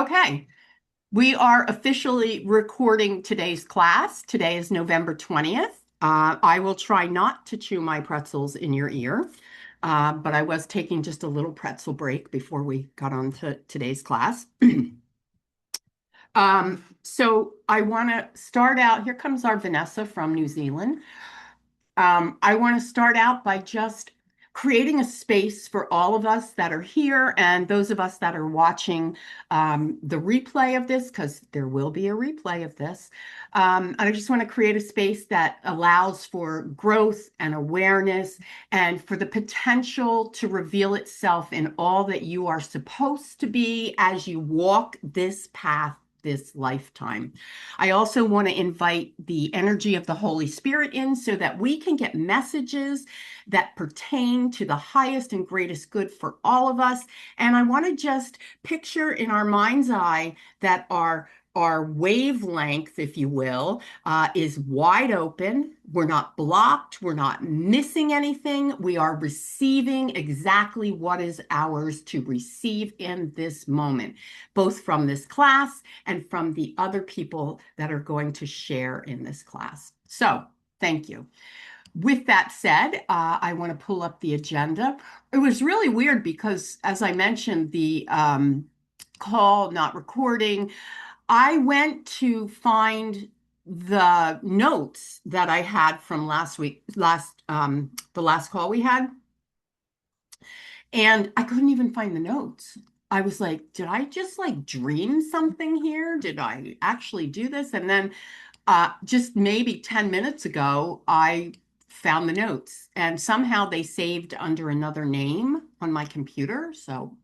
Okay, we are officially recording today's class. Today is November 20th. I will try not to chew my pretzels in your ear, but I was taking just a little pretzel break before we got on to today's class. So I want to start out. Here comes our Vanessa from New Zealand. I want to start out by just creating a space for all of us that are here and those of us that are watching the replay of this, because there will be a replay of this. I just want to create a space that allows for growth and awareness and for the potential to reveal itself in all that you are supposed to be as you walk this path this lifetime. I also want to invite the energy of the Holy Spirit in so that we can get messages that pertain to the highest and greatest good for all of us. And I want to just picture in our mind's eye that our wavelength, if you will, is wide open. We're not blocked. We're not missing anything. We are receiving exactly what is ours to receive in this moment, both from this class and from the other people that are going to share in this class. So thank you. With that said, I want to pull up the agenda. It was really weird because, as I mentioned, the call not recording, I went to find the notes that I had from the last call we had, and I couldn't even find the notes. I was like, did I just dream something here? Did I actually do this? And then just maybe 10 minutes ago, I found the notes and somehow they saved under another name on my computer. So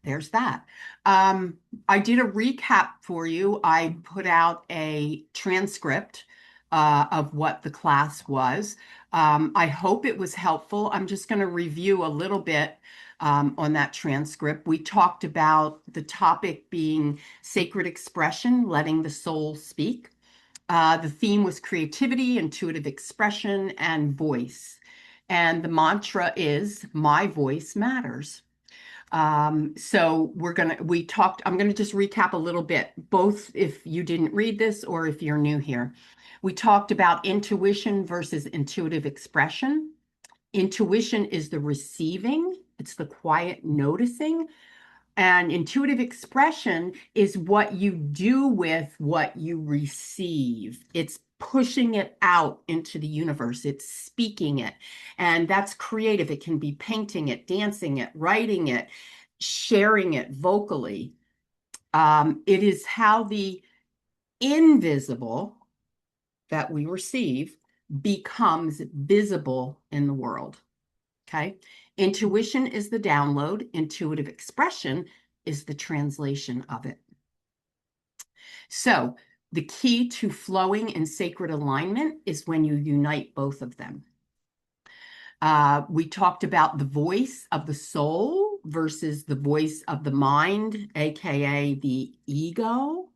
there's that. I did a recap for you. I put out a transcript of what the class was. I hope it was helpful. I'm just going to review a little bit on that transcript. We talked about the topic being sacred expression, letting the soul speak. The theme was creativity, intuitive expression, and voice. And the mantra is, my voice matters. So I'm gonna just recap a little bit, both if you didn't read this or if you're new here. We talked about intuition versus intuitive expression. Intuition is the receiving, it's the quiet noticing. And intuitive expression is what you do with what you receive. It's pushing it out into the universe. It's speaking it. And that's creative. It can be painting it, dancing it, writing it, sharing it vocally. It is how the invisible that we receive becomes visible in the world. Okay. Intuition is the download. Intuitive expression is the translation of it. So the key to flowing in sacred alignment is when you unite both of them. We talked about the voice of the soul versus the voice of the mind, aka the ego.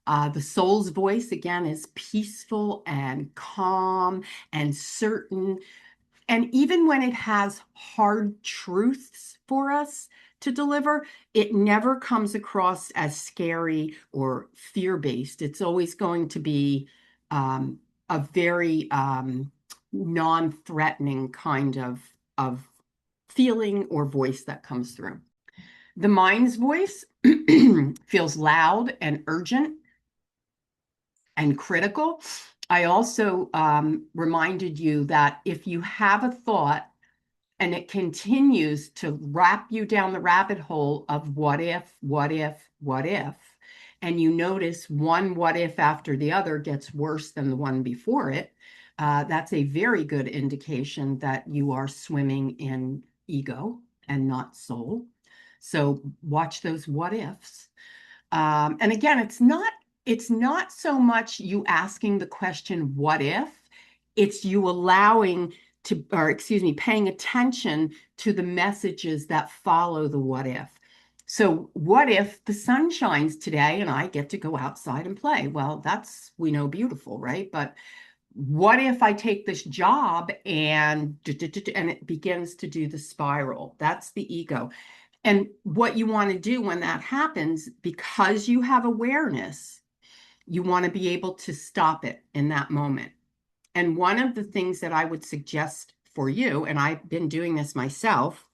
The soul's voice, again, is peaceful and calm and certain. And even when it has hard truths for us to deliver, it never comes across as scary or fear-based. It's always going to be a very non-threatening kind of feeling or voice that comes through. The mind's voice feels loud and urgent and critical. I also reminded you that if you have a thought and it continues to wrap you down the rabbit hole of what if, and you notice one what if after the other gets worse than the one before it, that's a very good indication that you are swimming in ego and not soul. So watch those what ifs. And again, it's not so much you asking the question, what if? It's you paying attention to the messages that follow the what if. So what if the sun shines today and I get to go outside and play? Well, we know, beautiful, right? But what if I take this job and it begins to do the spiral? That's the ego. And what you want to do when that happens, because you have awareness, you want to be able to stop it in that moment. And one of the things that I would suggest for you, and I've been doing this myself,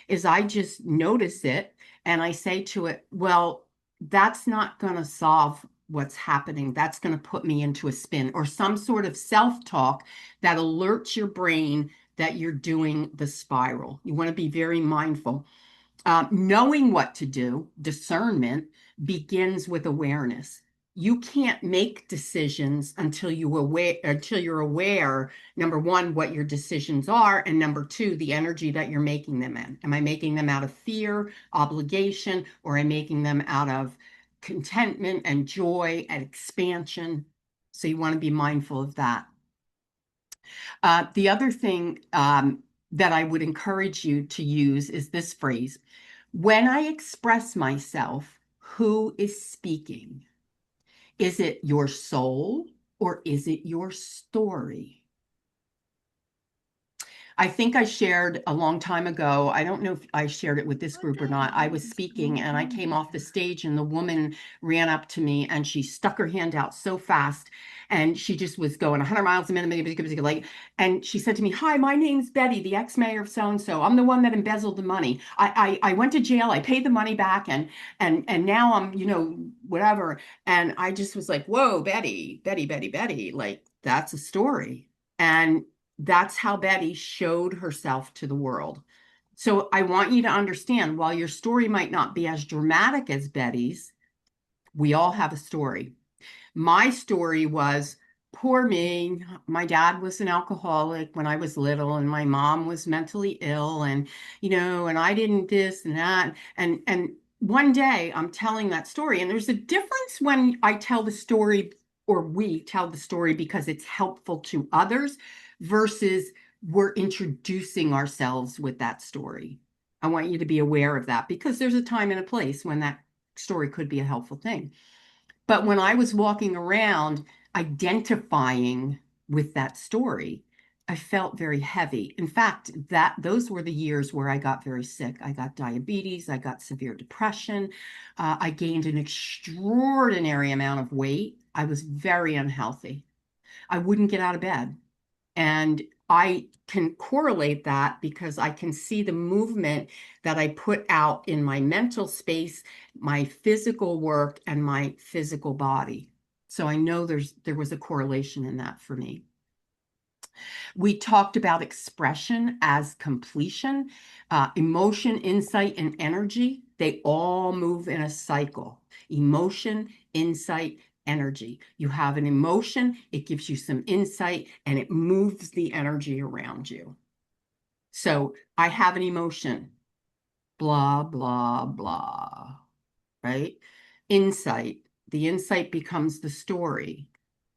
is I just notice it and I say to it, well, that's not going to solve what's happening. That's going to put me into a spin, or some sort of self-talk that alerts your brain that you're doing the spiral. You want to be very mindful. Knowing what to do, discernment, begins with awareness. You can't make decisions until you're aware, number one, what your decisions are, and number two, the energy that you're making them in. Am I making them out of fear, obligation, or am I making them out of contentment and joy and expansion? So you want to be mindful of that. The other thing that I would encourage you to use is this phrase: when I express myself, who is speaking? Is it your soul or is it your story? I think I shared a long time ago, I don't know if I shared it with this group or not. I was speaking and I came off the stage and the woman ran up to me and she stuck her hand out so fast and she just was going 100 miles a minute, like, and she said to me, "Hi, my name's Betty, the ex-mayor of so-and-so. I'm the one that embezzled the money. I went to jail, I paid the money back, and now I'm, whatever." And I just was like, "Whoa, Betty, Betty, Betty, Betty, like that's a story." And that's how Betty showed herself to the world. So I want you to understand, while your story might not be as dramatic as Betty's, we all have a story. My story was, poor me. My dad was an alcoholic when I was little, and my mom was mentally ill, and and I didn't this and that. And one day I'm telling that story, and there's a difference when I tell the story, or we tell the story because it's helpful to others, versus we're introducing ourselves with that story. I want you to be aware of that, because there's a time and a place when that story could be a helpful thing. But when I was walking around identifying with that story, I felt very heavy. In fact, those were the years where I got very sick. I got diabetes, I got severe depression, I gained an extraordinary amount of weight. I was very unhealthy. I wouldn't get out of bed. And I can correlate that because I can see the movement that I put out in my mental space, my physical work, and my physical body. So I know there was a correlation in that for me. We talked about expression as completion, emotion, insight, and energy. They all move in a cycle. Emotion, insight, energy. You have an emotion, it gives you some insight, and it moves the energy around you. So I have an emotion, blah, blah, blah, right? Insight. The insight becomes the story.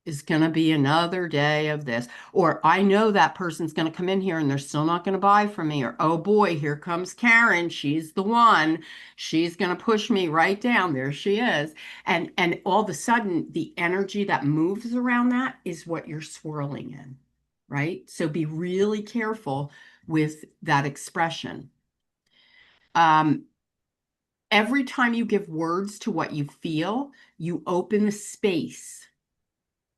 Is going to be another day of this. Or I know that person's going to come in here and they're still not going to buy from me. Or, oh boy, here comes Karen. She's the one. She's going to push me right down. There she is. And all of a sudden, the energy that moves around that is what you're swirling in, right? So be really careful with that expression. Every time you give words to what you feel, you open the space.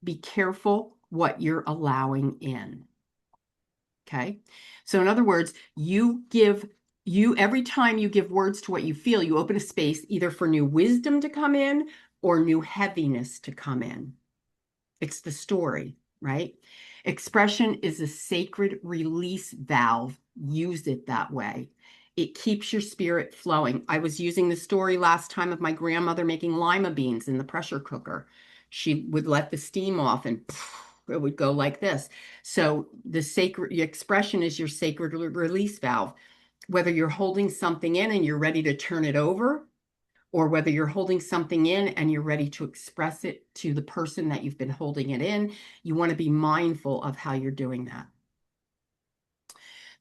Be careful what you're allowing in. Okay. So in other words, every time you give words to what you feel, you open a space either for new wisdom to come in or new heaviness to come in. It's the story, right? Expression is a sacred release valve. Use it that way. It keeps your spirit flowing. I was using the story last time of my grandmother making lima beans in the pressure cooker. She would let the steam off and it would go like this. So the sacred expression is your sacred release valve. Whether you're holding something in and you're ready to turn it over, or whether you're holding something in and you're ready to express it to the person that you've been holding it in, you want to be mindful of how you're doing that.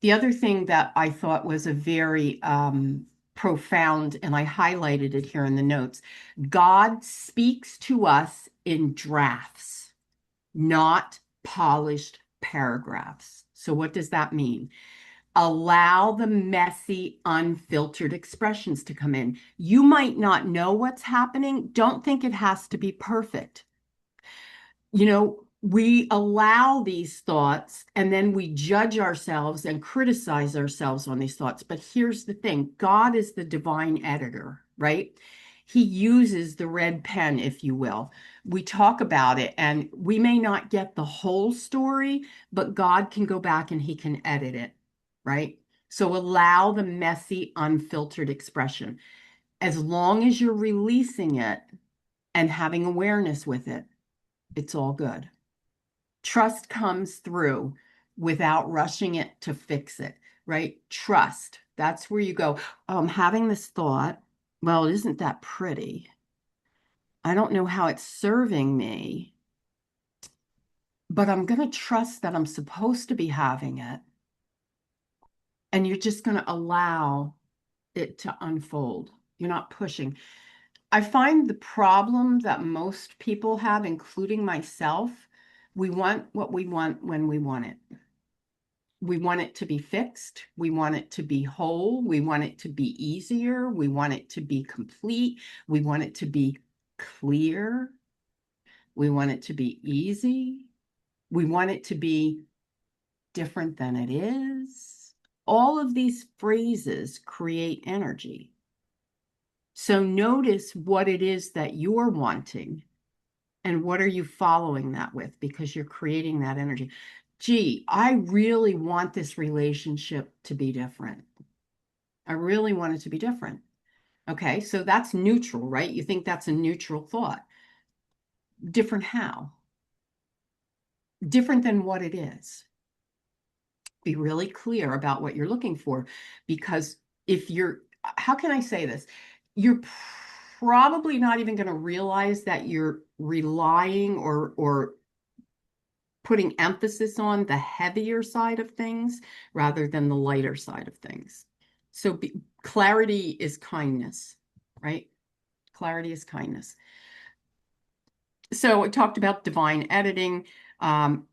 The other thing that I thought was a very profound, and I highlighted it here in the notes, God speaks to us in drafts, not polished paragraphs. So what does that mean? Allow the messy, unfiltered expressions to come in. You might not know what's happening. Don't think it has to be perfect. We allow these thoughts and then we judge ourselves and criticize ourselves on these thoughts. But here's the thing: God is the divine editor, right? He uses the red pen, if you will. We talk about it and we may not get the whole story, but God can go back and he can edit it, right? So allow the messy, unfiltered expression. As long as you're releasing it and having awareness with it, it's all good. Trust comes through without rushing it to fix it, right? Trust. That's where you go, oh, I'm having this thought. Well, isn't that pretty? I don't know how it's serving me, but I'm going to trust that I'm supposed to be having it. And you're just going to allow it to unfold. You're not pushing. I find the problem that most people have, including myself, we want what we want when we want it. We want it to be fixed. We want it to be whole. We want it to be easier. We want it to be complete. We want it to be clear. We want it to be easy. We want it to be different than it is. All of these phrases create energy. So notice what it is that you're wanting and what are you following that with, because you're creating that energy. Gee, I really want this relationship to be different. I really want it to be different. Okay, so that's neutral, right? You think that's a neutral thought. Different how? Different than what it is. Be really clear about what you're looking for, because how can I say this? You're probably not even going to realize that you're relying or putting emphasis on the heavier side of things rather than the lighter side of things. So clarity is kindness, right? Clarity is kindness. So I talked about divine editing.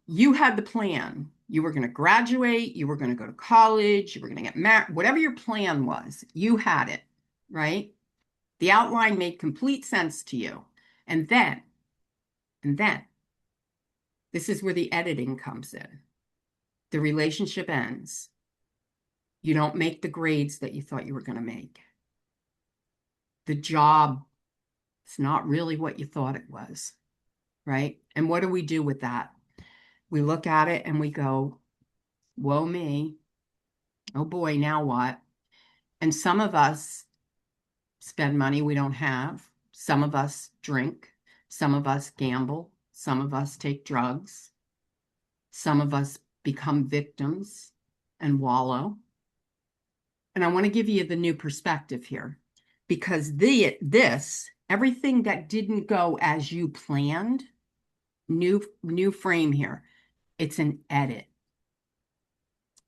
You had the plan. You were going to graduate. You were going to go to college. You were going to get married. Whatever your plan was, you had it, right? The outline made complete sense to you. And then, this is where the editing comes in. The relationship ends. You don't make the grades that you thought you were going to make. The job is not really what you thought it was, right? And what do we do with that? We look at it and we go, woe me. Oh boy, now what? And some of us spend money we don't have. Some of us drink. Some of us gamble. Some of us take drugs. Some of us become victims and wallow. And I want to give you the new perspective here, because everything that didn't go as you planned, new frame here. It's an edit.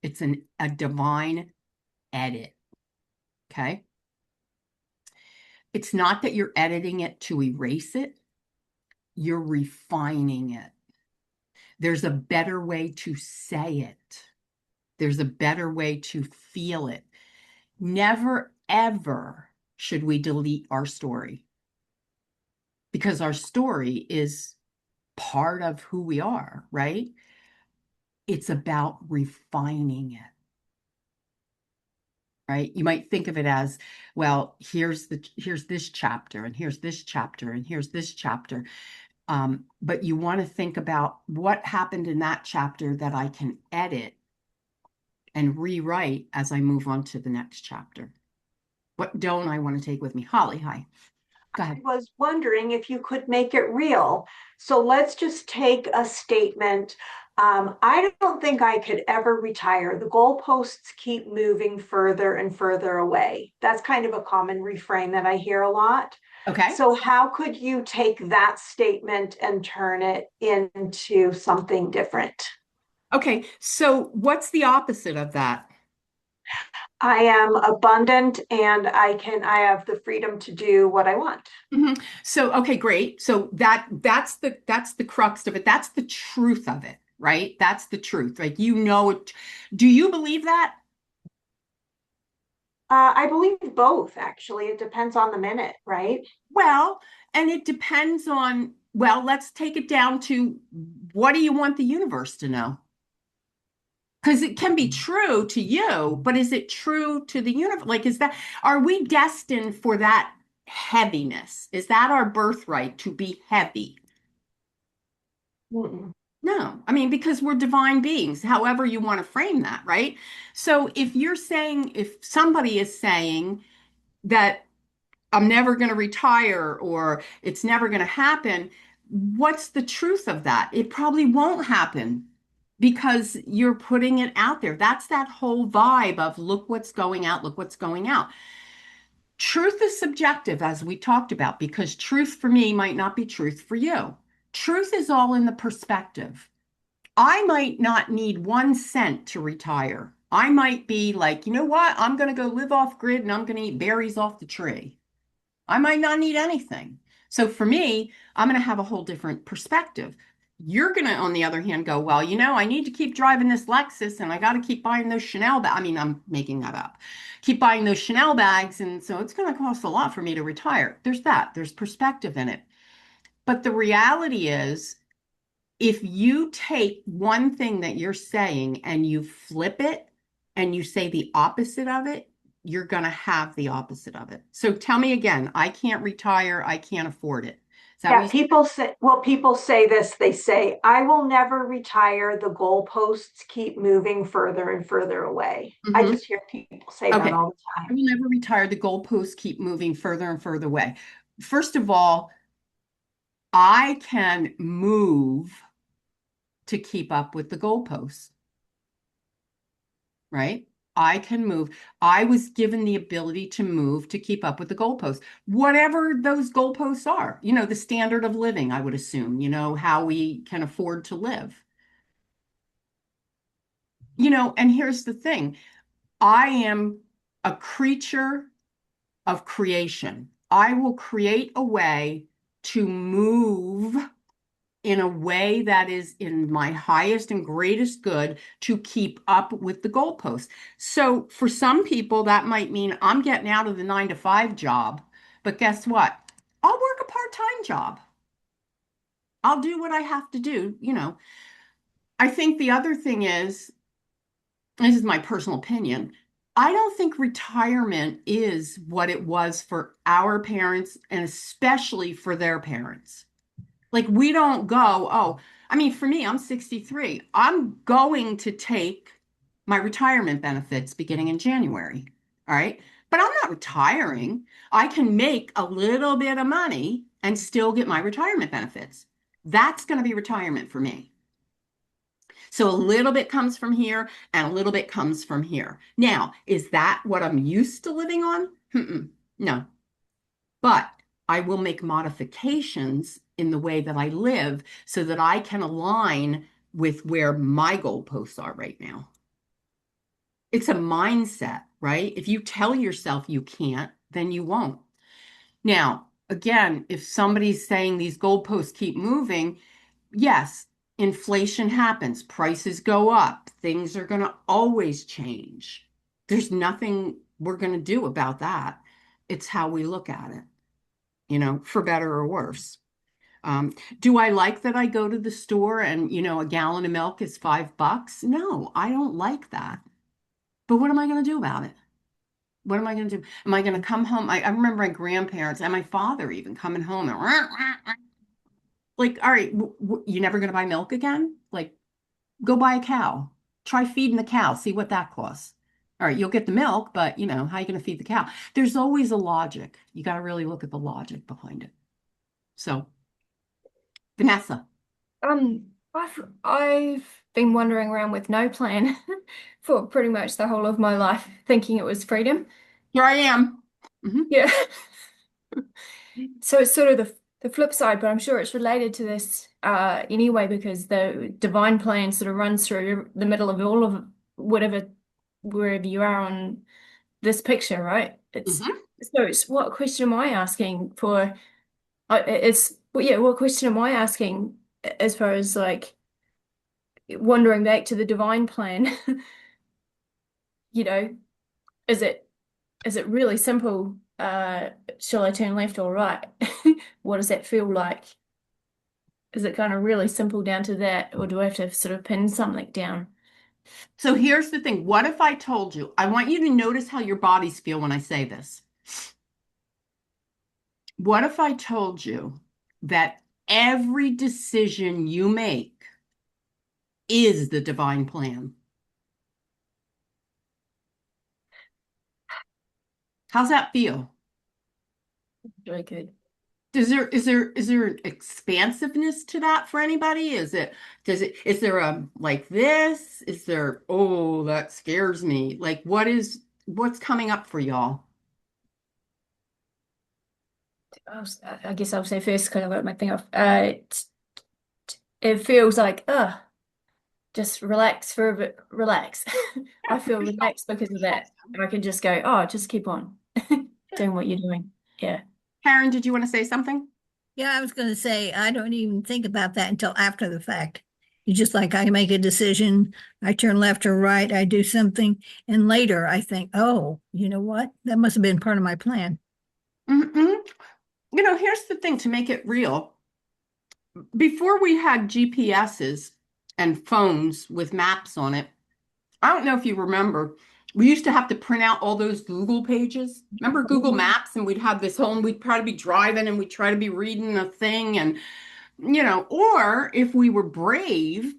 It's a divine edit. Okay. It's not that you're editing it to erase it. You're refining it. There's a better way to say it. There's a better way to feel it. Never, ever should we delete our story, because our story is part of who we are, right? It's about refining it, right? You might think of it as, well, here's this chapter, and here's this chapter, and here's this chapter. But you want to think about what happened in that chapter that I can edit and rewrite as I move on to the next chapter. What don't I want to take with me? Holly, hi. Go ahead. I was wondering if you could make it real. So let's just take a statement. I don't think I could ever retire. The goalposts keep moving further and further away. That's kind of a common refrain that I hear a lot. Okay. So how could you take that statement and turn it into something different? Okay. So what's the opposite of that? I am abundant and I have the freedom to do what I want. Mm-hmm. So, okay, great. So that's the crux of it. That's the truth of it, right? That's the truth. Like, it. Do you believe that? I believe both, actually. It depends on the minute, right? Well, and it depends on, well, let's take it down to what do you want the universe to know? Because it can be true to you, but is it true to the universe? Like, are we destined for that heaviness? Is that our birthright to be heavy? Mm-mm. No, I mean, because we're divine beings, however you want to frame that, right? So if somebody is saying that I'm never going to retire or it's never going to happen, what's the truth of that? It probably won't happen because you're putting it out there. That's that whole vibe of look what's going out, look what's going out. Truth is subjective, as we talked about, because truth for me might not be truth for you. Truth is all in the perspective. I might not need 1 cent to retire. I might be like, you know what? I'm going to go live off grid and I'm going to eat berries off the tree. I might not need anything. So for me, I'm going to have a whole different perspective. You're going to, on the other hand, go, well, I need to keep driving this Lexus and I got to keep buying those Chanel bags. I mean, I'm making that up. Keep buying those Chanel bags. And so it's going to cost a lot for me to retire. There's that, there's perspective in it. But the reality is, if you take one thing that you're saying and you flip it and you say the opposite of it, you're going to have the opposite of it. So tell me again, I can't retire, I can't afford it. Is that what Yeah, you people say this. They say, I will never retire. The goalposts keep moving further and further away. said? I Hmm. just hear people say that Okay. all the I time. will never retire. The goalposts keep moving further and further away. First of all, I can move to keep up with the goalposts, right? I can move. I was given the ability to move to keep up with the goalposts, whatever those goalposts are, the standard of living, I would assume, how we can afford to live. And here's the thing, I am a creature of creation. I will create a way to move in a way that is in my highest and greatest good to keep up with the goalposts. So for some people, that might mean I'm getting out of the 9 to 5 job. But guess what? I'll work a part-time job. I'll do what I have to do. I think the other thing is, this is my personal opinion, I don't think retirement is what it was for our parents and especially for their parents. Like we don't go, oh, I mean, for me, I'm 63. I'm going to take my retirement benefits beginning in January. All right. But I'm not retiring. I can make a little bit of money and still get my retirement benefits. That's going to be retirement for me. So a little bit comes from here and a little bit comes from here. Now, is that what I'm used to living on? No, but I will make modifications in the way that I live so that I can align with where my goalposts are right now. It's a mindset, right? If you tell yourself you can't, then you won't. Now, again, if somebody's saying these goalposts keep moving, yes, inflation happens, prices go up, things are going to always change. There's nothing we're going to do about that. It's how we look at it, for better or worse. Do I like that I go to the store and, a gallon of milk is $5? No, I don't like that. But what am I going to do about it? What am I going to do? Am I going to come home? I remember my grandparents and my father even coming home and like, all right, you never going to buy milk again? Like, go buy a cow. Try feeding the cow, see what that costs. All right, you'll get the milk, but how are you going to feed the cow? There's always a logic. You got to really look at the logic behind it. So, Vanessa. I've been wandering around with no plan for pretty much the whole of my life, thinking it was freedom. Here I am. Mhm. Yeah. So it's sort of the flip side, but I'm sure it's related to this anyway, because the divine plan sort of runs through the middle of all of whatever wherever you are on this picture, right? Mhm. It's what question am I asking for? It's well, yeah, what question am I asking as far as like wandering back to the divine plan? You know, is it is it really simple? Shall I turn left or right? What does that feel like? Is it kind of really simple down to that, or do I have to sort of pin something down? So here's the thing. What if I told you, I want you to notice how your bodies feel when I say this. What if I told you that every decision you make is the divine plan? How's that feel? Really good. Is there expansiveness to that for anybody? Is there a like this? Is there, oh, that scares me. Like what's coming up for y'all? I guess I'll say first because I've got my thing off. It feels like, just relax for a bit, relax. I feel relaxed because of that. And I can just go, oh, just keep on doing what you're doing. Yeah. Karen, did you want to say something? Yeah, I was going to say, I don't even think about that until after the fact. It's just like I make a decision, I turn left or right, I do something, and later I think, oh, you know what? That must have been part of my plan. Mm-mm. Here's the thing to make it real. Before we had GPSs and phones with maps on it, I don't know if you remember, we used to have to print out all those Google pages. Remember Google Maps? And we'd have this whole, and we'd probably be driving and we'd try to be reading a thing. And, or if we were brave,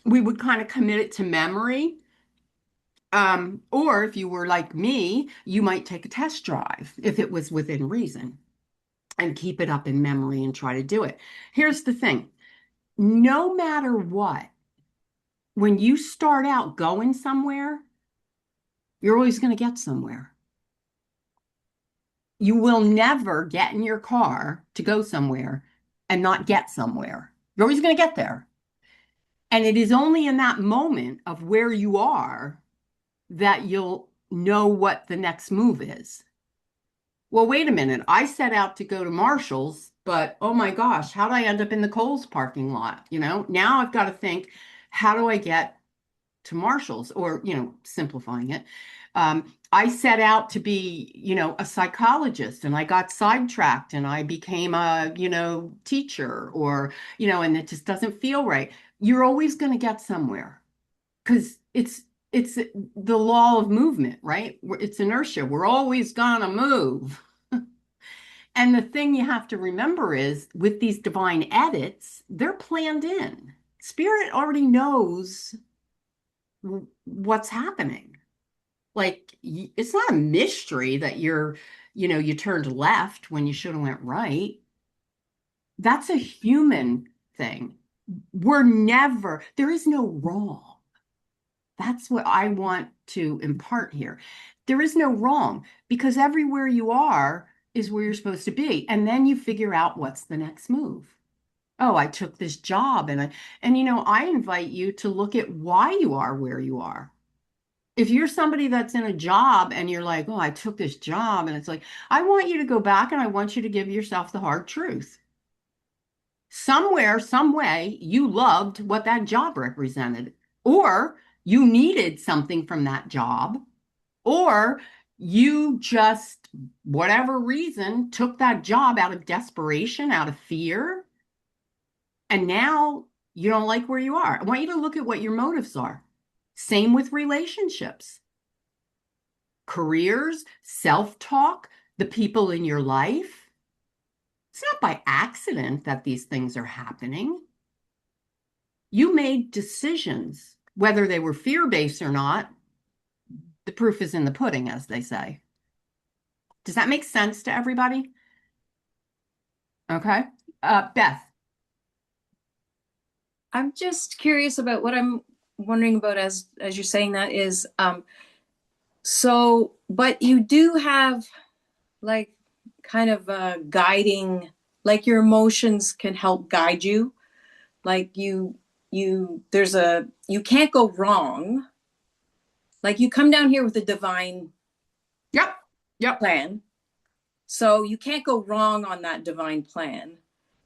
we would kind of commit it to memory. Or if you were like me, you might take a test drive if it was within reason and keep it up in memory and try to do it. Here's the thing. No matter what, when you start out going somewhere, you're always going to get somewhere. You will never get in your car to go somewhere and not get somewhere. You're always going to get there. And it is only in that moment of where you are that you'll know what the next move is. Well, wait a minute. I set out to go to Marshall's, but oh my gosh, how did I end up in the Kohl's parking lot? Now I've got to think, how do I get to Marshall's? Or, simplifying it. I set out to be, a psychologist, and I got sidetracked and I became a, teacher, or, and it just doesn't feel right. You're always going to get somewhere because it's the law of movement, right? It's inertia. We're always gonna move. And the thing you have to remember is with these divine edits, they're planned in. Spirit already knows what's happening. Like it's not a mystery that you turned left when you should have went right. That's a human thing. There is no wrong. That's what I want to impart here. There is no wrong because everywhere you are is where you're supposed to be. And then you figure out what's the next move. Oh, I took this job I invite you to look at why you are where you are. If you're somebody that's in a job and you're like, oh, I took this job, and it's like, I want you to go back and I want you to give yourself the hard truth. Somewhere, some way, you loved what that job represented, or you needed something from that job, or you just, whatever reason, took that job out of desperation, out of fear, and now you don't like where you are. I want you to look at what your motives are. Same with relationships, careers, self-talk, the people in your life. It's not by accident that these things are happening. You made decisions, whether they were fear-based or not. The proof is in the pudding, as they say. Does that make sense to everybody? Okay. Beth. I'm just curious about what I'm wondering about as you're saying that is, but you do have like kind of a guiding, like your emotions can help guide you. Like you can't go wrong. Like you come down here with a divine Yep. plan. So you can't go wrong on that divine plan,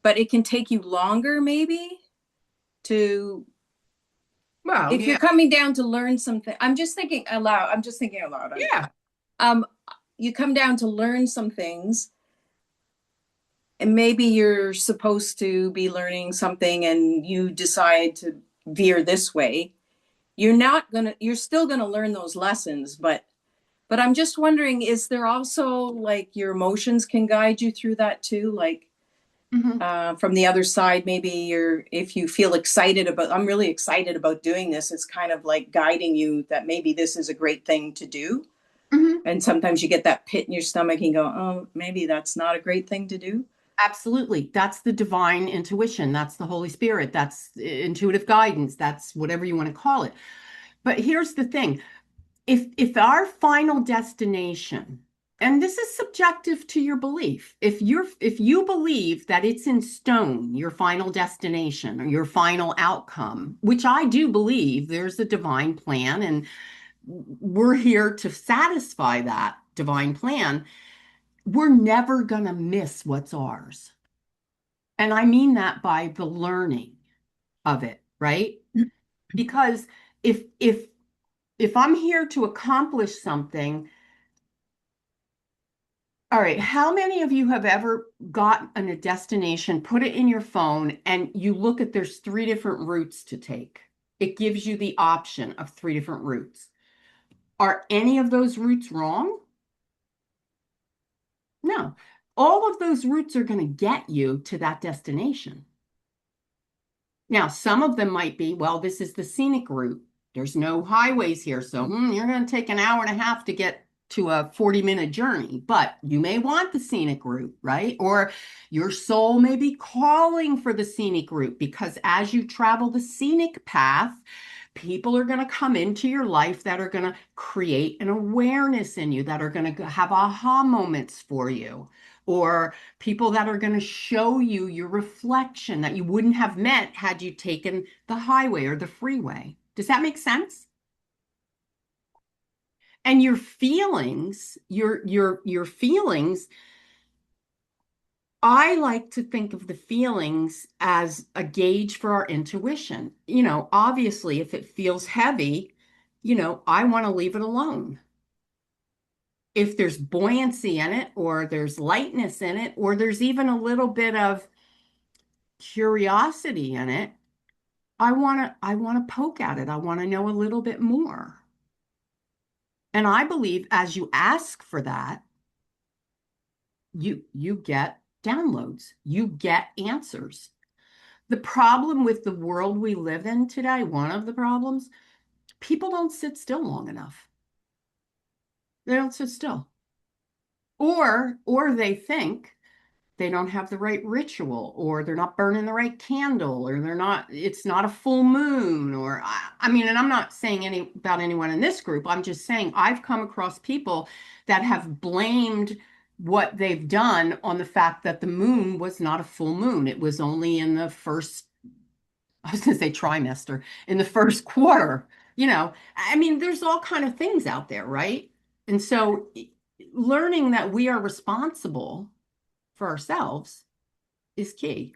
but it can take you longer maybe to, if you're coming down to learn something. I'm just thinking aloud. Yeah. you come down to learn some things, and maybe you're supposed to be learning something and you decide to veer this way. You're still gonna learn those lessons, but I'm just wondering, is there also like your emotions can guide you through that too? Like Mhm. from the other side, maybe if you feel excited about, I'm really excited about doing this, it's kind of like guiding you that maybe this is a great thing to do. Mhm. And sometimes you get that pit in your stomach and go, oh, maybe that's not a great thing to do. Absolutely. That's the divine intuition. That's the Holy Spirit. That's intuitive guidance. That's whatever you want to call it. But here's the thing. If our final destination, and this is subjective to your belief, if you believe that it's in stone, your final destination or your final outcome, which I do believe there's a divine plan and we're here to satisfy that divine plan, we're never going to miss what's ours. And I mean that by the learning of it, right? Because if if if I'm here to accomplish something, all right, how many of you have ever gotten a destination, put it in your phone, and you look at there's 3 different routes to take? It gives you the option of 3 different routes. Are any of those routes wrong? No. All of those routes are going to get you to that destination. Now, some of them might be, well, this is the scenic route. There's no highways here, so you're going to take an hour and a half to get to a 40-minute journey, but you may want the scenic route, right? Or your soul may be calling for the scenic route because as you travel the scenic path, people are going to come into your life that are going to create an awareness in you, that are going to have aha moments for you, or people that are going to show you your reflection that you wouldn't have met had you taken the highway or the freeway. Does that make sense? And your feelings, your feelings, I like to think of the feelings as a gauge for our intuition. Obviously, if it feels heavy, I want to leave it alone. If there's buoyancy in it, or there's lightness in it, or there's even a little bit of curiosity in it, I want to poke at it. I want to know a little bit more. And I believe as you ask for that, you get downloads, you get answers. The problem with the world we live in today, one of the problems, people don't sit still long enough. They don't sit still. Or they think they don't have the right ritual, or they're not burning the right candle, or it's not a full moon, or I mean, and I'm not saying about anyone in this group. I'm just saying I've come across people that have blamed what they've done on the fact that the moon was not a full moon. It was only in the first, I was going to say trimester, in the first quarter. I mean, there's all kind of things out there, right? And so learning that we are responsible for ourselves is key.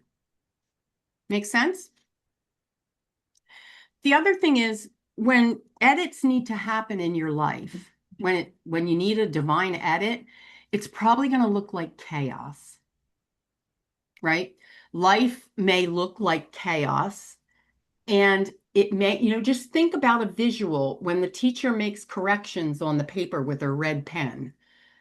Make sense? The other thing is when edits need to happen in your life, when you need a divine edit, it's probably going to look like chaos, right? Life may look like chaos, and it may, just think about a visual when the teacher makes corrections on the paper with her red pen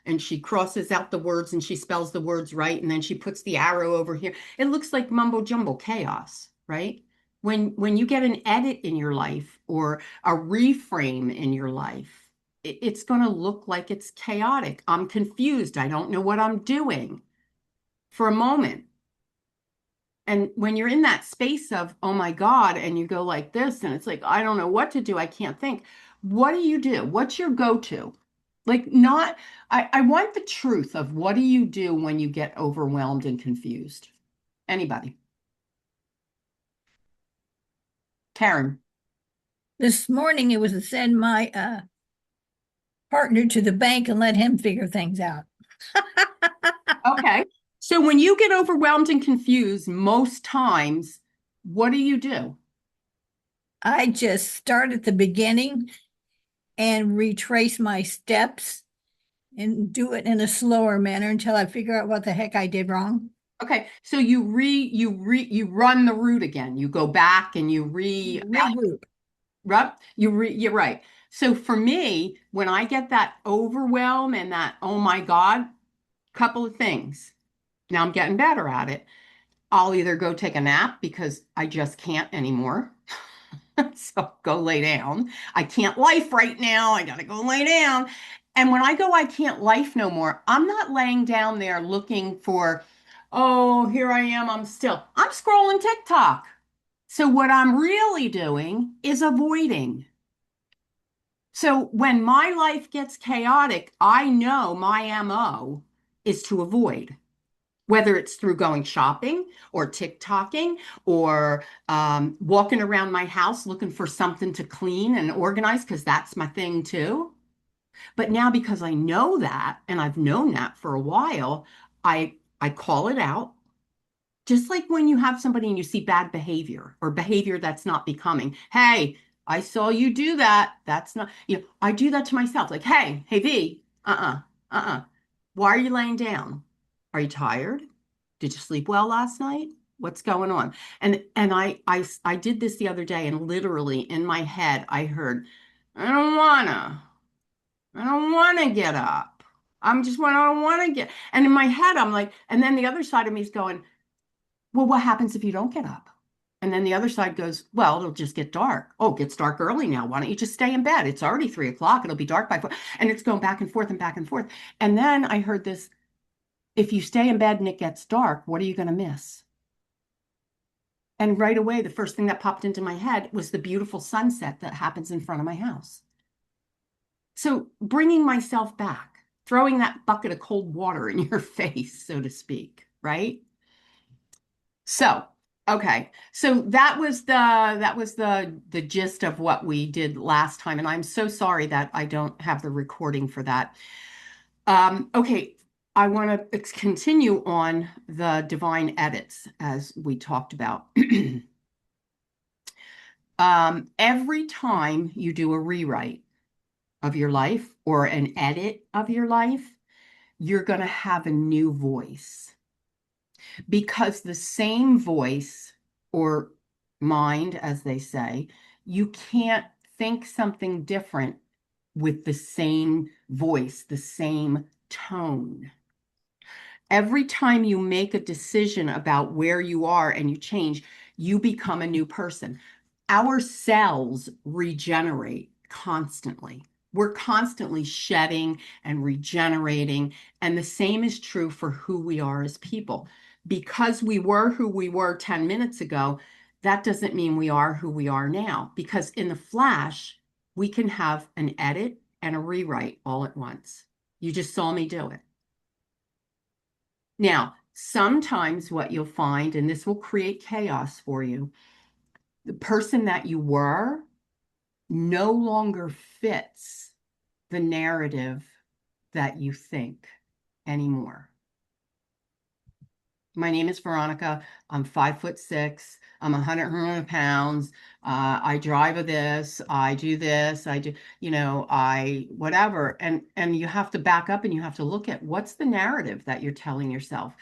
and she crosses out the words and she spells the words right, and then she puts the arrow over here. It looks like mumbo jumbo chaos, right? When you get an edit in your life or a reframe in your life, it's going to look like it's chaotic. I'm confused. I don't know what I'm doing for a moment. And when you're in that space of, oh my God, and you go like this, and it's like, I don't know what to do. I can't think. What do you do? What's your go-to? Like, I want the truth of what do you do when you get overwhelmed and confused? Anybody? Karen. This morning it was to send my partner to the bank and let him figure things out. Okay. So when you get overwhelmed and confused, most times, what do? I just start at the beginning and retrace my steps and do it in a slower manner until I figure out what the heck I did wrong. Okay, so you run the route again. You go back and you Regroup. you're right. So for me, when I get that overwhelm and that, oh my God, couple of things. Now I'm getting better at it. I'll either go take a nap because I just can't anymore. So go lay down. I can't life right now. I gotta go lay down. And when I go, I can't life no more. I'm not laying down there looking for, oh, here I am. I'm scrolling TikTok. So what I'm really doing is avoiding. So when my life gets chaotic, I know my MO is to avoid, whether it's through going shopping or TikToking or walking around my house looking for something to clean and organize, because that's my thing too. But now because I know that and I've known that for a while, I call it out. Just like when you have somebody and you see bad behavior or behavior that's not becoming. Hey, I saw you do that. That's not, I do that to myself. Like, hey, V, uh-uh. Why are you laying down? Are you tired? Did you sleep well last night? What's going on? And I did this the other day, and literally in my head I heard, I don't wanna. I don't want to get up. I don't want to get. And in my head, I'm like, and then the other side of me is going, well, what happens if you don't get up? And then the other side goes, well, it'll just get dark. Oh, it gets dark early now. Why don't you just stay in bed? It's already 3 o'clock. It'll be dark by 4. And it's going back and forth and back and forth. And then I heard this, if you stay in bed and it gets dark, what are you going to miss? And right away, the first thing that popped into my head was the beautiful sunset that happens in front of my house. So bringing myself back, throwing that bucket of cold water in your face, so to speak, right? So, okay. So that was the gist of what we did last time, and I'm so sorry that I don't have the recording for that. Okay, I want to continue on the divine edits as we talked about. Every time you do a rewrite of your life or an edit of your life, you're going to have a new voice, because the same voice or mind, as they say, you can't think something different with the same voice, the same tone. Every time you make a decision about where you are and you change, you become a new person. Our cells regenerate constantly. We're constantly shedding and regenerating. And the same is true for who we are as people. Because we were who we were 10 minutes ago, that doesn't mean we are who we are now. Because in the flash, we can have an edit and a rewrite all at once. You just saw me do it. Now, sometimes what you'll find, and this will create chaos for you, the person that you were no longer fits the narrative that you think anymore. My name is Veronica. I'm 5'6". I'm 100 pounds. I drive a this. I do this. I do, I whatever. And you have to back up and you have to look at what's the narrative that you're telling yourself.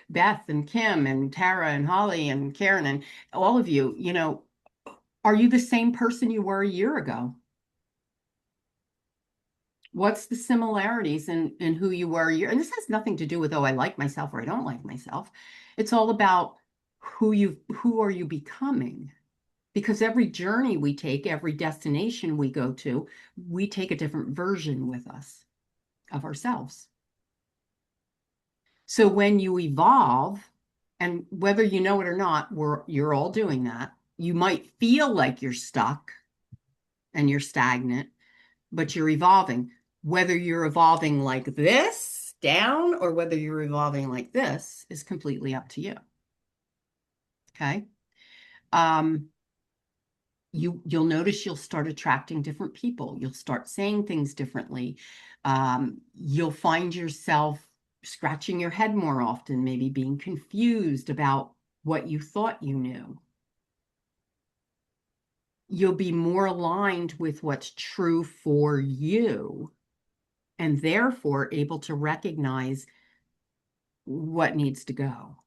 Beth and Kim and Tara and Holly and Karen and all of you, are you the same person you were a year ago? What's the similarities in who you were? And this has nothing to do with, oh, I like myself or I don't like myself. It's all about who are you becoming? Because every journey we take, every destination we go to, we take a different version with us of ourselves. So when you evolve, and whether you know it or not, you're all doing that. You might feel like you're stuck and you're stagnant, but you're evolving. Whether you're evolving like this, down, or whether you're evolving like this is completely up to you. Okay. You'll notice you'll start attracting different people. You'll start saying things differently. You'll find yourself scratching your head more often, maybe being confused about what you thought you knew. You'll be more aligned with what's true for you and therefore able to recognize what needs to go.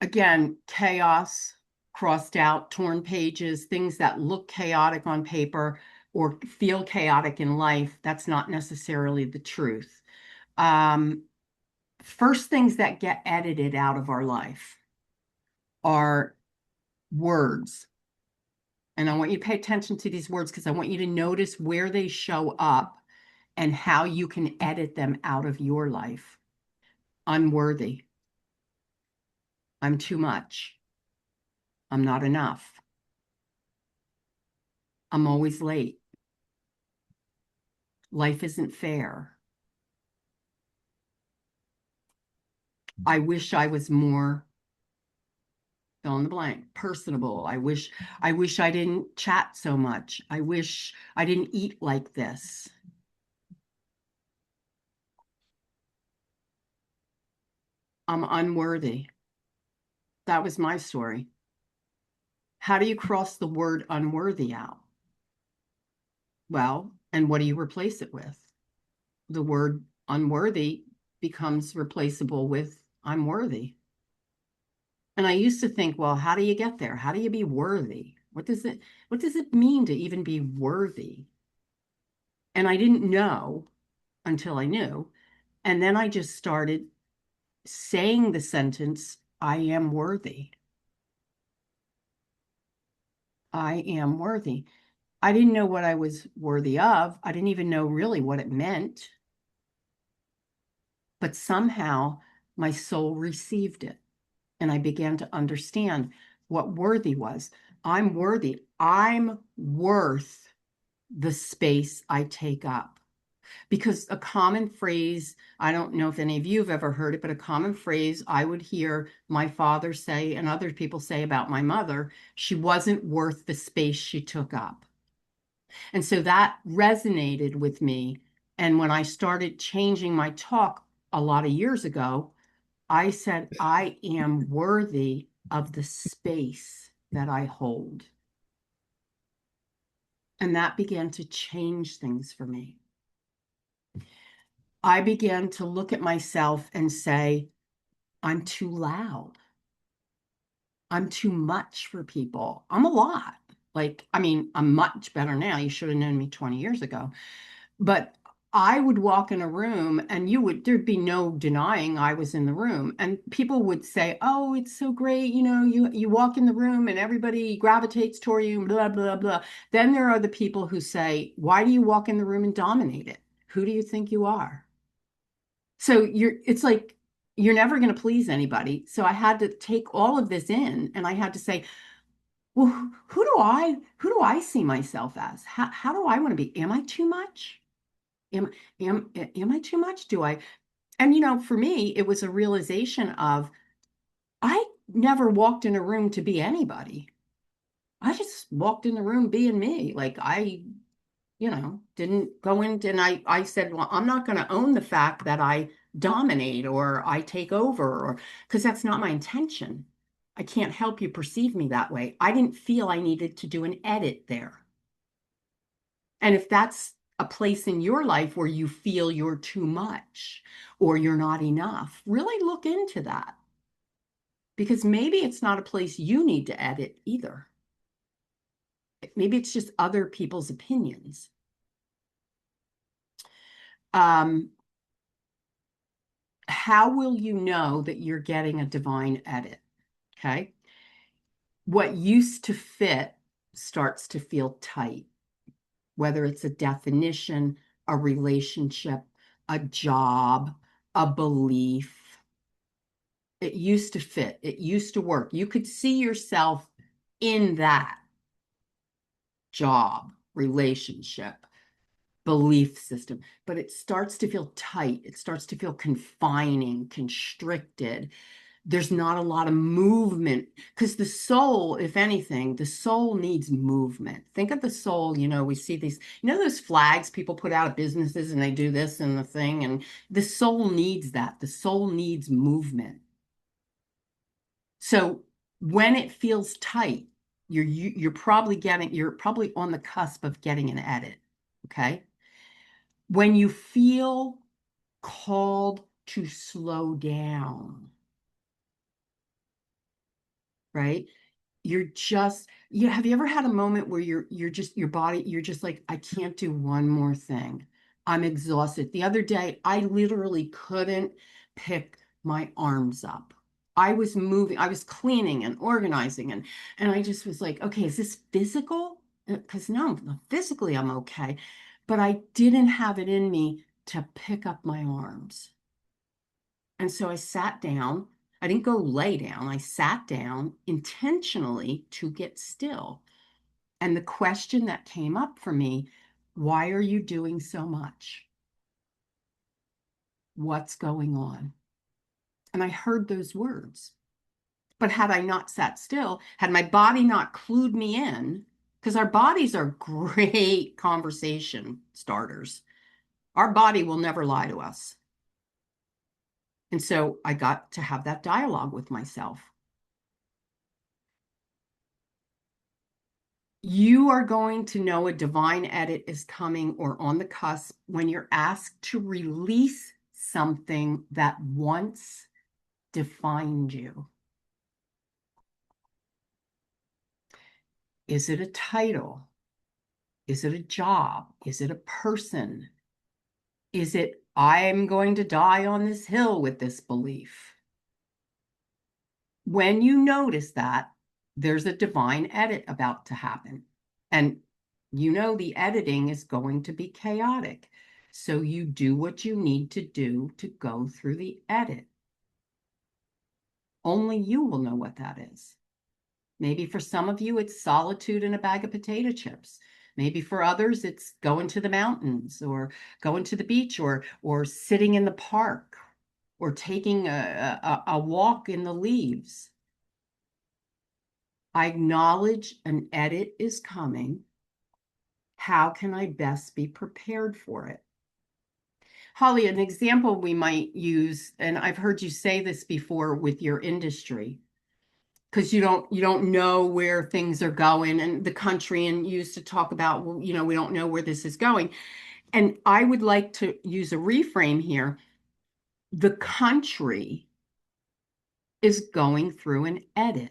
Again, chaos, crossed out, torn pages, things that look chaotic on paper or feel chaotic in life, that's not necessarily the truth. First things that get edited out of our life are words. And I want you to pay attention to these words because I want you to notice where they show up and how you can edit them out of your life. Unworthy. I'm too much. I'm not enough. I'm always late. Life isn't fair. I wish I was more, fill in the blank, personable. I wish I didn't chat so much. I wish I didn't eat like this. I'm unworthy. That was my story. How do you cross the word unworthy out? Well, and what do you replace it with? The word unworthy becomes replaceable with I'm worthy. And I used to think, well, how do you get there? How do you be worthy? What does it mean to even be worthy? And I didn't know until I knew. And then I just started saying the sentence, I am worthy. I am worthy. I didn't know what I was worthy of. I didn't even know really what it meant. But somehow my soul received it. And I began to understand what worthy was. I'm worthy. I'm worth the space I take up. Because a common phrase, I don't know if any of you have ever heard it, but a common phrase I would hear my father say and other people say about my mother, she wasn't worth the space she took up. And so that resonated with me. And when I started changing my talk a lot of years ago, I said, I am worthy of the space that I hold. And that began to change things for me. I began to look at myself and say, I'm too loud. I'm too much for people. I'm a lot. I'm much better now. You should have known me 20 years ago. But I would walk in a room and there'd be no denying I was in the room. And people would say, oh, it's so great. You walk in the room and everybody gravitates toward you, blah, blah, blah. Then there are the people who say, why do you walk in the room and dominate it? Who do you think you are? So it's like, you're never going to please anybody. So I had to take all of this in and I had to say, well, who do I see myself as? How do I want to be? Am I too much? Am I too much? And for me, it was a realization of I never walked in a room to be anybody. I just walked in the room being me. Like I didn't go into, and I said, well, I'm not going to own the fact that I dominate or I take over, or because that's not my intention. I can't help you perceive me that way. I didn't feel I needed to do an edit there. And if that's a place in your life where you feel you're too much or you're not enough, really look into that. Because maybe it's not a place you need to edit either. Maybe it's just other people's opinions. How will you know that you're getting a divine edit? Okay. What used to fit starts to feel tight, whether it's a definition, a relationship, a job, a belief. It used to fit. It used to work. You could see yourself in that job, relationship, belief system, but it starts to feel tight. It starts to feel confining, constricted. There's not a lot of movement because the soul, if anything, the soul needs movement. Think of the soul, we see these, those flags people put out at businesses and they do this and the thing, and the soul needs that. The soul needs movement. So when it feels tight, you're probably on the cusp of getting an edit. Okay. When you feel called to slow down, right? Have you ever had a moment where you're just your body, you're just like, I can't do one more thing. I'm exhausted. The other day, I literally couldn't pick my arms up. I was moving, I was cleaning and organizing, and I just was like, okay, is this physical? Because no, physically I'm okay. But I didn't have it in me to pick up my arms. And so I sat down. I didn't go lay down. I sat down intentionally to get still. And the question that came up for me, why are you doing so much? What's going on? And I heard those words. But had I not sat still, had my body not clued me in, because our bodies are great conversation starters. Our body will never lie to us. And so I got to have that dialogue with myself. You are going to know a divine edit is coming or on the cusp when you're asked to release something that once defined you. Is it a title? Is it a job? Is it a person? Is it, I'm going to die on this hill with this belief? When you notice that, there's a divine edit about to happen. And you know the editing is going to be chaotic. So you do what you need to do to go through the edit. Only you will know what that is. Maybe for some of you, it's solitude and a bag of potato chips. Maybe for others, it's going to the mountains or going to the beach or sitting in the park or taking a walk in the leaves. I acknowledge an edit is coming. How can I best be prepared for it? Holly, an example we might use, and I've heard you say this before with your industry, because you don't know where things are going and the country, and you used to talk about, well, we don't know where this is going. And I would like to use a reframe here. The country is going through an edit.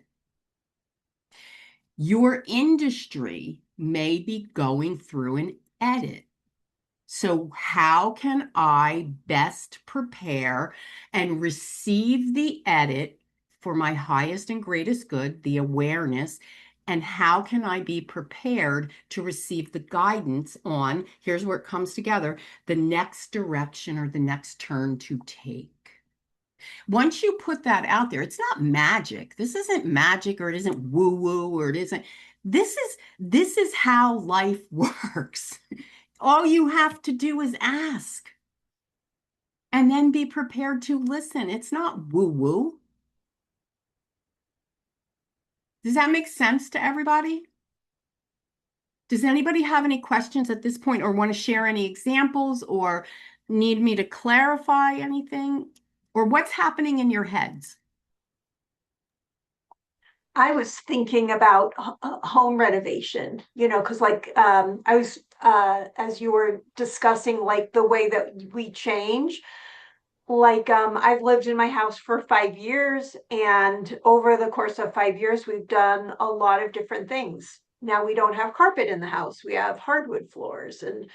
Your industry may be going through an edit. So how can I best prepare and receive the edit for my highest and greatest good, the awareness, and how can I be prepared to receive the guidance on, here's where it comes together, the next direction or the next turn to take. Once you put that out there, it's not magic. This isn't magic, or it isn't woo-woo, or it isn't. This is how life works. All you have to do is ask and then be prepared to listen. It's not woo-woo. Does that make sense to everybody? Does anybody have any questions at this point or want to share any examples or need me to clarify anything? Or what's happening in your heads? I was thinking about home renovation, because I was, as you were discussing, like the way that we change. I've lived in my house for 5 years, and over the course of 5 years, we've done a lot of different things. Now we don't have carpet in the house, we have hardwood floors and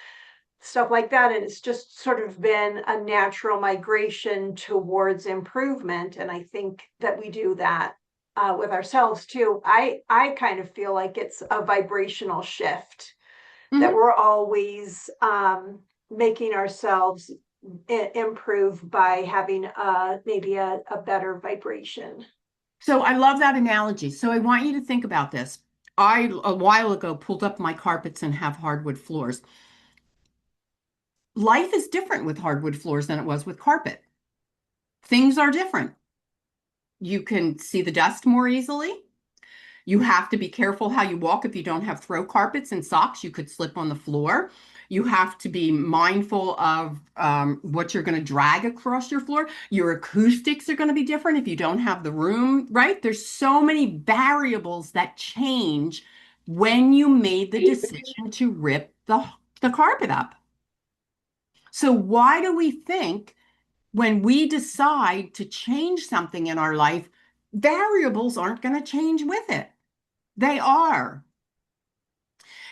stuff like that. And it's just sort of been a natural migration towards improvement. And I think that we do that with ourselves too. I kind of feel like it's a vibrational shift that we're always making ourselves improve by having maybe a better vibration. So I love that analogy. So I want you to think about this. I, a while ago, pulled up my carpets and have hardwood floors. Life is different with hardwood floors than it was with carpet. Things are different. You can see the dust more easily. You have to be careful how you walk. If you don't have throw carpets and socks, you could slip on the floor. You have to be mindful of what you're going to drag across your floor. Your acoustics are going to be different if you don't have the room, right? There's so many variables that change when you made the decision to rip the carpet up. So why do we think when we decide to change something in our life, variables aren't going to change with it? They are.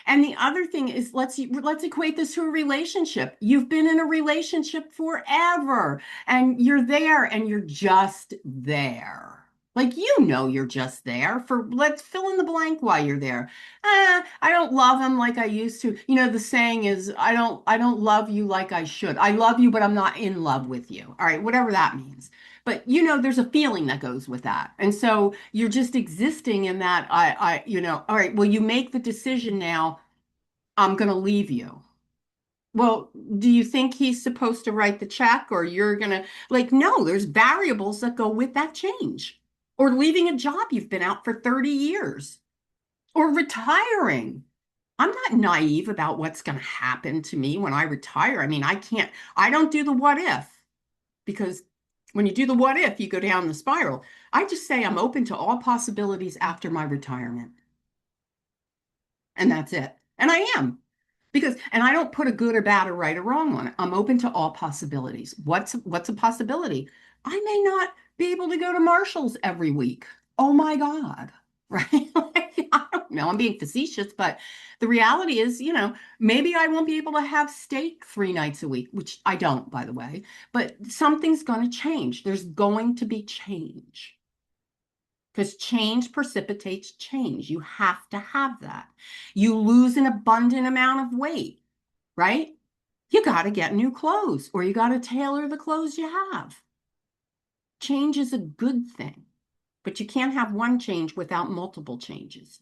And the other thing is, let's equate this to a relationship. You've been in a relationship forever and you're there and you're just there. Like, you're just there for, let's fill in the blank while you're there. I don't love him like I used to. The saying is, I don't love you like I should. I love you, but I'm not in love with you. All right, whatever that means. But there's a feeling that goes with that. And so you're just existing in that, all right, well, you make the decision now, I'm going to leave you. Well, do you think he's supposed to write the check or you're going to, like, no, there's variables that go with that change. Or leaving a job you've been out for 30 years or retiring. I'm not naive about what's going to happen to me when I retire. I mean, I don't do the what if, because when you do the what if, you go down the spiral. I just say I'm open to all possibilities after my retirement. And that's it. And I am. And I don't put a good or bad or right or wrong on it. I'm open to all possibilities. What's a possibility? I may not be able to go to Marshall's every week. Oh my God. Right? I don't know. I'm being facetious, but the reality is, maybe I won't be able to have steak 3 nights a week, which I don't, by the way, but something's going to change. There's going to be change. Because change precipitates change. You have to have that. You lose an abundant amount of weight, right? You got to get new clothes or you got to tailor the clothes you have. Change is a good thing, but you can't have one change without multiple changes.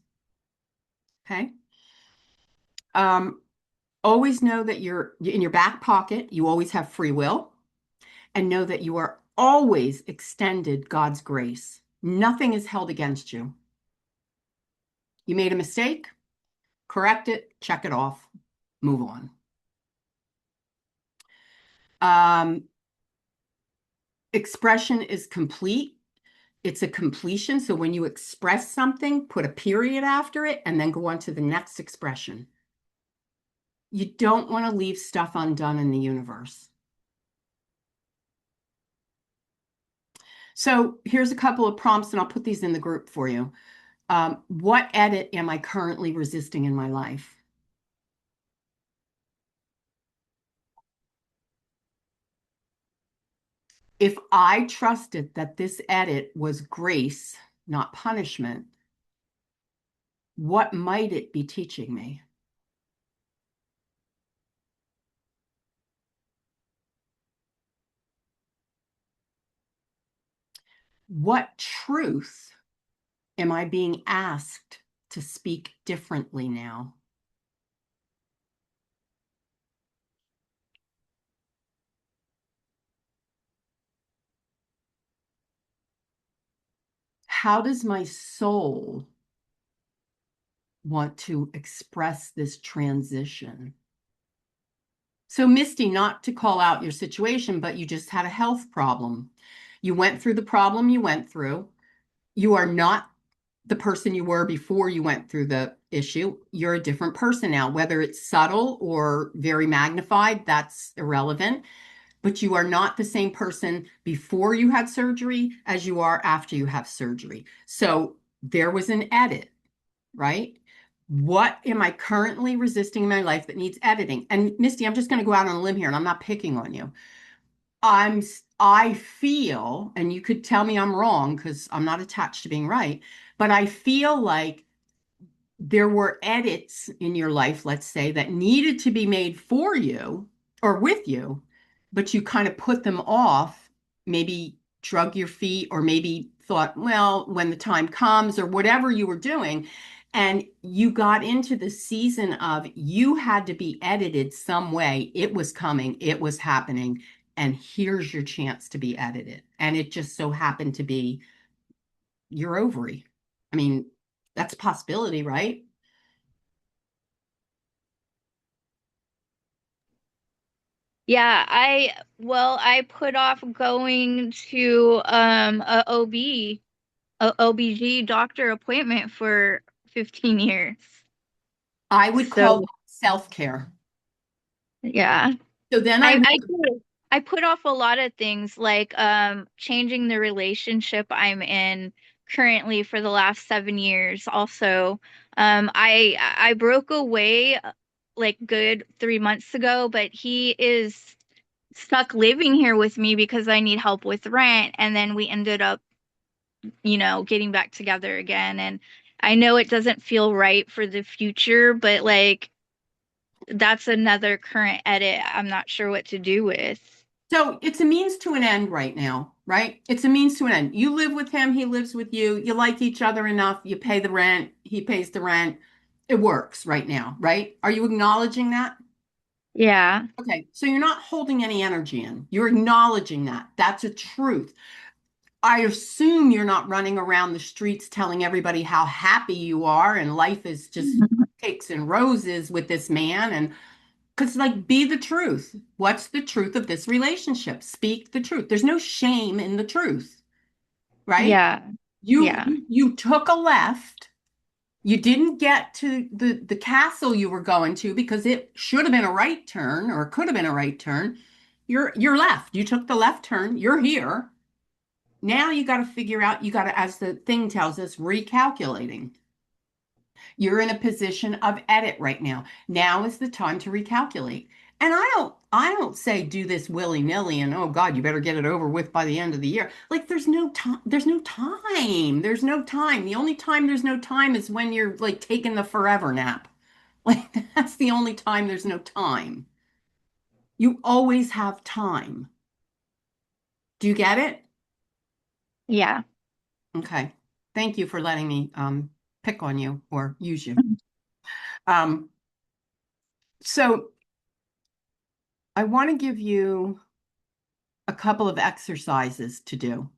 Okay? Always know that you're in your back pocket, you always have free will, and know that you are always extended God's grace. Nothing is held against you. You made a mistake, correct it, check it off, move on. Expression is complete. It's a completion. So when you express something, put a period after it and then go on to the next expression. You don't want to leave stuff undone in the universe. So here's a couple of prompts, and I'll put these in the group for you. What edit am I currently resisting in my life? If I trusted that this edit was grace, not punishment, what might it be teaching me? What truth am I being asked to speak differently now? How does my soul want to express this transition? So, Misty, not to call out your situation, but you just had a health problem. You went through the problem you went through. You are not the person you were before you went through the issue. You're a different person now, whether it's subtle or very magnified, that's irrelevant. But you are not the same person before you had surgery as you are after you have surgery. So there was an edit, right? What am I currently resisting in my life that needs editing? And Misty, I'm just going to go out on a limb here and I'm not picking on you. I feel, and you could tell me I'm wrong because I'm not attached to being right, but I feel like there were edits in your life, let's say, that needed to be made for you or with you, but you kind of put them off, maybe drug your feet, or maybe thought, well, when the time comes, or whatever you were doing. And you got into the season of you had to be edited some way. It was coming, it was happening, and here's your chance to be edited. And it just so happened to be your ovary. I mean, that's a possibility, right? Yeah, I put off going to a OBG doctor appointment for 15 years. I would call So, that self-care. yeah. So then I I would, I did. I put off a lot of things like changing the relationship I'm in currently for the last 7 years. Also, I broke away like good 3 months ago, but he is stuck living here with me because I need help with rent, and then we ended up, getting back together again. And I know it doesn't feel right for the future, but like that's another current edit I'm not sure what to do with. so it's a means to an end right now, right? It's a means to an end. You live with him, he lives with you. You like each other enough. You pay the rent, he pays the rent. It works right now, right? Are you acknowledging that? Yeah. Okay, so you're not holding any energy in. You're acknowledging that. That's a truth. I assume you're not running around the streets telling everybody how happy you are and life is just cakes and roses with this man. And because, like, be the truth. What's the truth of this relationship? Speak the truth. There's no shame in the truth, right? Yeah. You Yeah. you took a left. You didn't get to the castle you were going to because it should have been a right turn or could have been a right turn. You're left. You took the left turn. You're here. Now you got to figure out, you got to, as the thing tells us, recalculating. You're in a position of edit right now. Now is the time to recalculate. And I don't say do this willy-nilly and oh God, you better get it over with by the end of the year. Like there's no time, there's no time. There's no time. The only time there's no time is when you're like taking the forever nap. Like that's the only time there's no time. You always have time. Do you get it? Yeah. Okay. Thank you for letting me pick on you or use you. Um, so I want to give you a couple of exercises to do.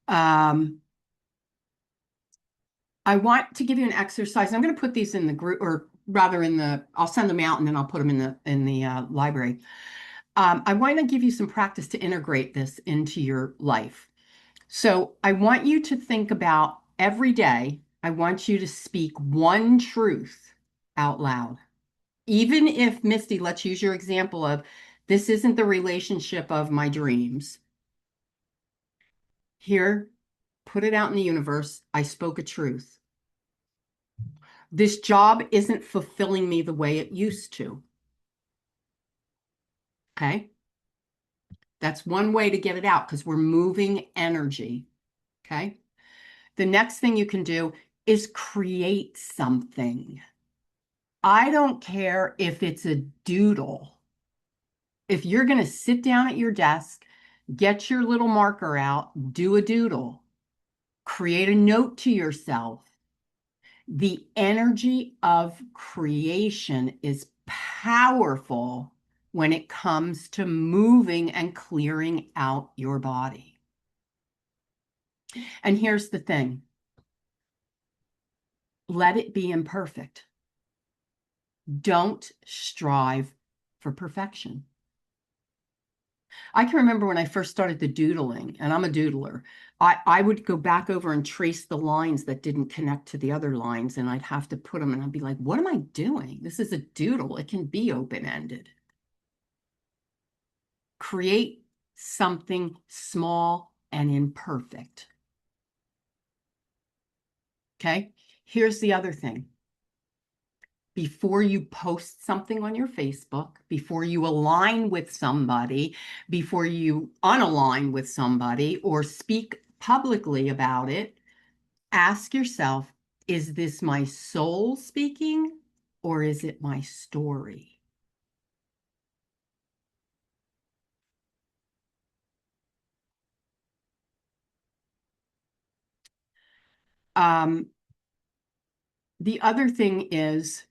Um, I want to give you an exercise. I'm going to put these in the group, or rather I'll send them out and then I'll put them in the library. I want to give you some practice to integrate this into your life. So I want you to think about every day, I want you to speak one truth out loud. Even if, Misty, let's use your example of this isn't the relationship of my dreams. Here, put it out in the universe. I spoke a truth. This job isn't fulfilling me the way it used to. Okay. That's one way to get it out because we're moving energy. Okay. The next thing you can do is create something. I don't care if it's a doodle. If you're going to sit down at your desk, get your little marker out, do a doodle, create a note to yourself. The energy of creation is powerful when it comes to moving and clearing out your body. And here's the thing, let it be imperfect. Don't strive for perfection. I can remember when I first started the doodling, and I'm a doodler, I would go back over and trace the lines that didn't connect to the other lines, and I'd have to put them, and I'd be like, what am I doing? This is a doodle. It can be open-ended. Create something small and imperfect. Okay? Here's the other thing. Before you post something on your Facebook, before you align with somebody, before you unalign with somebody or speak publicly about it, ask yourself, is this my soul speaking or is it my story? Um, the other thing is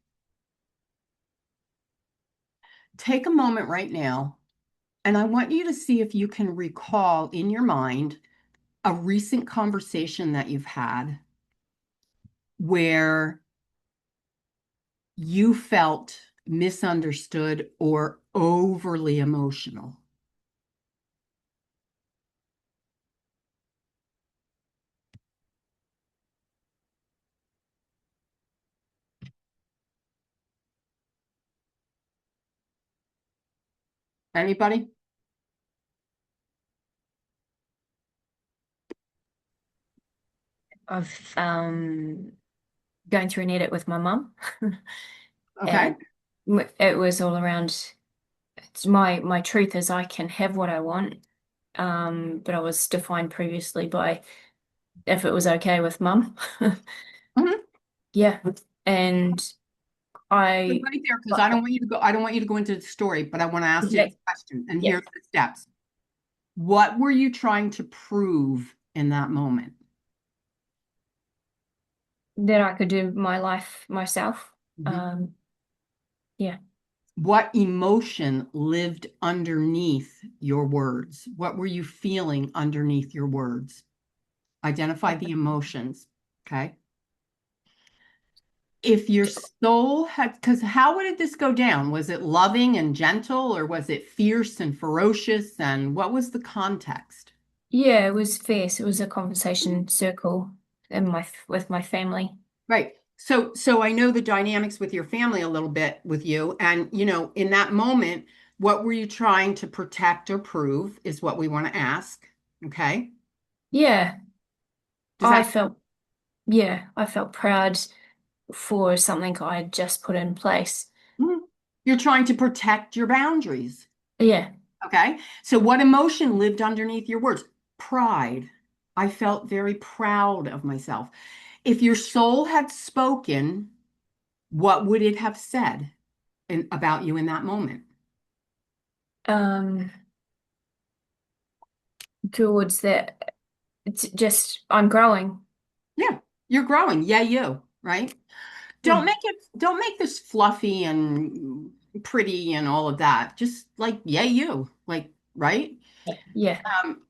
take a moment right now, and I want you to see if you can recall in your mind a recent conversation that you've had where you felt misunderstood, or overly emotional? Anybody? I've going through an edit with my mum, Okay. and it was all around. It's my truth is I can have what I want, but I was defined previously by if it was okay with mum. Mhm. Yeah, and But I right there, because I don't want you to go, I don't want you to go into the story, but I want to ask you yeah, this question. And yeah, here's the steps. What were you trying to prove in that moment? that I could do my life myself. Mhm. Um, yeah. What emotion lived underneath your words? What were you feeling underneath your words? Identify the emotions. Okay. If your soul had, because how did this go down? Was it loving and gentle, or was it fierce and ferocious? And what was the context? Yeah, it was fierce. It was a conversation circle in my with my family. Right. So I know the dynamics with your family a little bit with you. And, in that moment, what were you trying to protect or prove is what we want to ask. Okay. Yeah, Does I that, felt yeah, I felt proud for something I had just put in place. Mhm. You're trying to protect your boundaries. Yeah. Okay. So what emotion lived underneath your words? Pride. I felt very proud of myself. If your soul had spoken, what would it have said about you in that moment? Um, Towards that, it's just I'm growing. Yeah, you're growing. Yeah, you, right? Mm. Don't make this fluffy and pretty and all of that. Just like, yeah, you, like, right? Yeah. Um,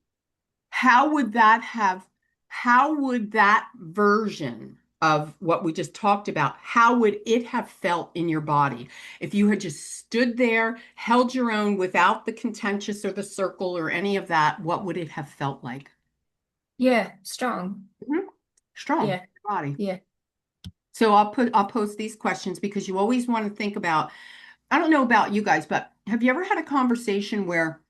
how would that have, how would that version of what we just talked about, how would it have felt in your body if you had just stood there, held your own without the contentious or the circle or any of that? What would it have felt like? Yeah, strong. Mhm. Strong Yeah. body. Yeah. So I'll post these questions because you always want to think about, I don't know about you guys, but have you ever had a conversation where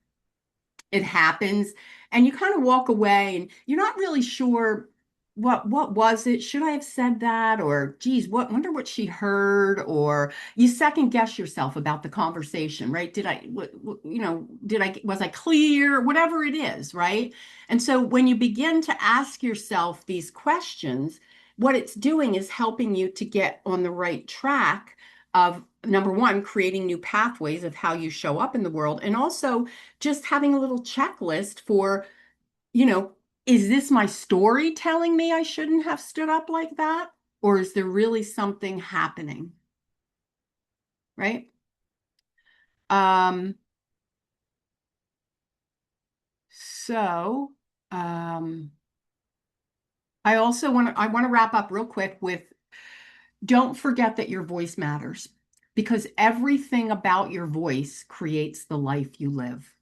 it happens and you kind of walk away and you're not really sure what was it? Should I have said that? Or geez, wonder what she heard? Or you second guess yourself about the conversation, right? Was I clear? Whatever it is, right? And so when you begin to ask yourself these questions, what it's doing is helping you to get on the right track of number one, creating new pathways of how you show up in the world, and also just having a little checklist for, you know, is this my story telling me I shouldn't have stood up like that? Or is there really something happening? Right? Um, so um, I want to wrap up real quick with don't forget that your voice matters because everything about your voice creates the life you live.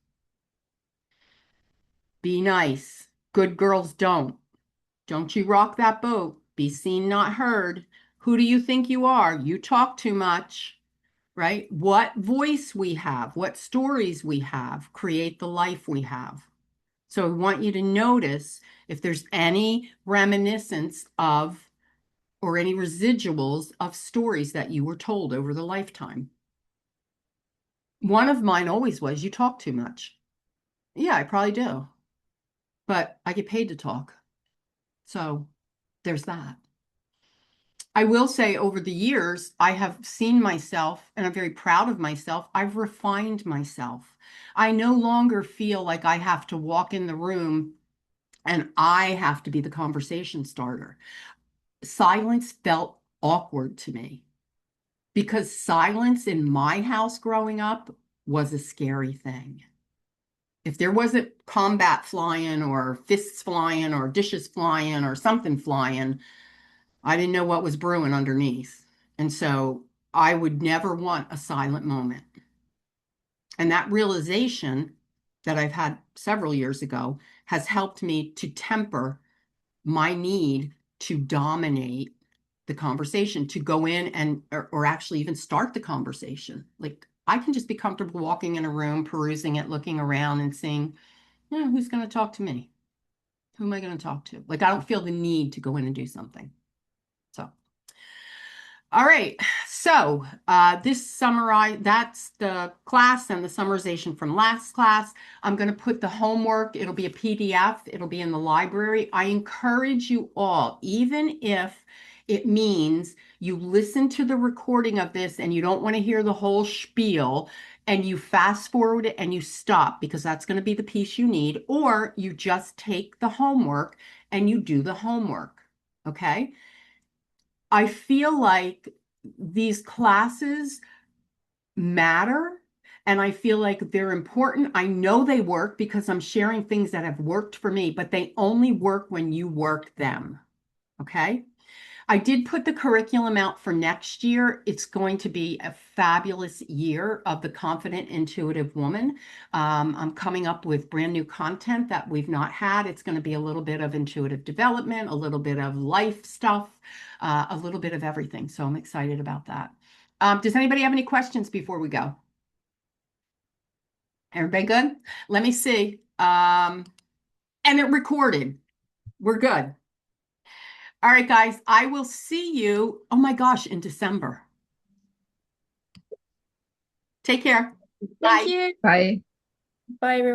Be nice. Good girls don't. Don't you rock that boat. Be seen, not heard. Who do you think you are? You talk too much, right? What voice we have, what stories we have create the life we have. So I want you to notice if there's any reminiscence of or any residuals of stories that you were told over the lifetime. One of mine always was, you talk too much. Yeah, I probably do, but I get paid to talk. So there's that. I will say over the years, I have seen myself and I'm very proud of myself. I've refined myself. I no longer feel like I have to walk in the room and I have to be the conversation starter. Silence felt awkward to me because silence in my house growing up was a scary thing. If there wasn't combat flying or fists flying or dishes flying or something flying, I didn't know what was brewing underneath. And so I would never want a silent moment. And that realization that I've had several years ago has helped me to temper my need to dominate the conversation, to go in and or actually even start the conversation. Like I can just be comfortable walking in a room, perusing it, looking around and seeing, who's going to talk to me? Who am I going to talk to? Like I don't feel the need to go in and do something. So all right, so that's the class and the summarization from last class. I'm going to put the homework, it'll be a PDF, it'll be in the library. I encourage you all, even if it means you listen to the recording of this and you don't want to hear the whole spiel and you fast forward it and you stop because that's going to be the piece you need, or you just take the homework and you do the homework, okay? I feel like these classes matter and I feel like they're important. I know they work because I'm sharing things that have worked for me, but they only work when you work them. Okay. I did put the curriculum out for next year. It's going to be a fabulous year of the confident, intuitive woman. I'm coming up with brand new content that we've not had. It's going to be a little bit of intuitive development, a little bit of life stuff, a little bit of everything. So I'm excited about that. Does anybody have any questions before we go? Everybody good? Let me see. And it recorded. We're good. All right, guys, I will see you, oh my gosh, in December. Take care. Thank Bye. you. Bye. Bye, everyone.